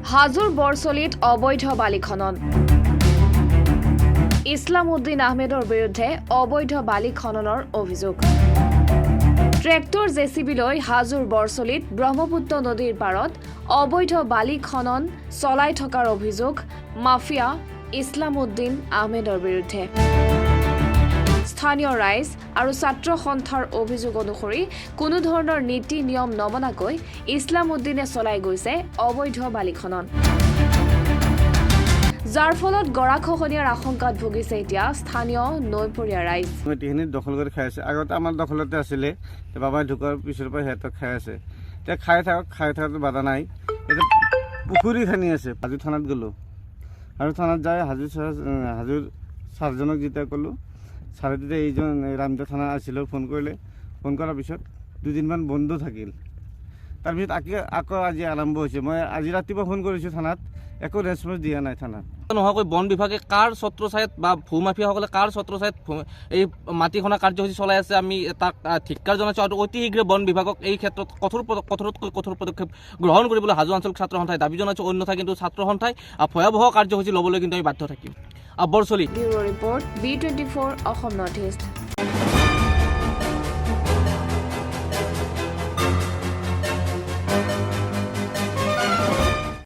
হাজোৰ বৰচলিত অবৈধ বালি খনন ইছলামউদ্দিন আহমেদৰ বিৰুদ্ধে অবৈধ বালি খননৰ অভিযোগ ট্ৰেক্টৰ জেচিবি লৈ হাজোৰ বৰচলিত ব্ৰহ্মপুত্ৰ নদীৰ পাৰত অবৈধ বালি খনন চলাই থকাৰ অভিযোগ মাফিয়া ইছলামউদ্দিন আহমেদৰ বিৰুদ্ধে স্থানীয় ৰাইজ আৰু ছাত্ৰ সন্থাৰ অভিযোগ অনুসৰি কোনো ধৰণৰ নীতি নিয়ম নমনাকৈ ইছলামউদ্দিনে চলাই গৈছে অবৈধ বালি খনন যাৰ ফলত গৰাখহনীয়াৰ আশংকাত ভুগিছে এতিয়া স্থানীয় নৈপৰীয়া ৰাইজ মাটিখিনি দখল কৰি খাই আছে আগতে আমাৰ দখলতে আছিলে বাবাই ঢুকাৰ পিছৰ পৰা সিহঁতক খাই আছে এতিয়া খাই থাকোঁ বাধা নাই এতিয়া পুখুৰী খানি আছে হাজো থানাত গ'লোঁ আৰু থানাত যাই হাজোৰ ছাৰজনক যেতিয়া ক'লোঁ ছাৰে তেতিয়া এইজন ৰামদেৱ থানা আছিলোঁ ফোন কৰিলে ফোন কৰাৰ পিছত দুদিনমান বন্ধ থাকিল তাৰপিছত আকৌ আজি আৰম্ভ হৈছে মই আজি ৰাতিপুৱা ফোন কৰিছোঁ থানাত একো ৰেছপন্স দিয়া নাই থানাত নোহোৱাকৈ বন বিভাগে কাৰ ছত্ৰছায়াত বা ভূমাফিয়াসকলে কাৰ ছত্ৰছায়াত এই মাটি খনা কাৰ্যসূচী চলাই আছে আমি তাক ধিক্কাৰ জনাইছোঁ আৰু অতি শীঘ্ৰে বন বিভাগক এই ক্ষেত্ৰত কঠোৰতকৈ কঠোৰ পদক্ষেপ গ্ৰহণ কৰিবলৈ হাজো আঞ্চলিক ছাত্ৰ সন্থাই দাবী জনাইছোঁ অন্যথা কিন্তু ছাত্ৰ সন্থাই ভয়াৱহ কাৰ্যসূচী ল'বলৈ কিন্তু আমি বাধ্য থাকিম বৰচলি bureau report B24 Assam north east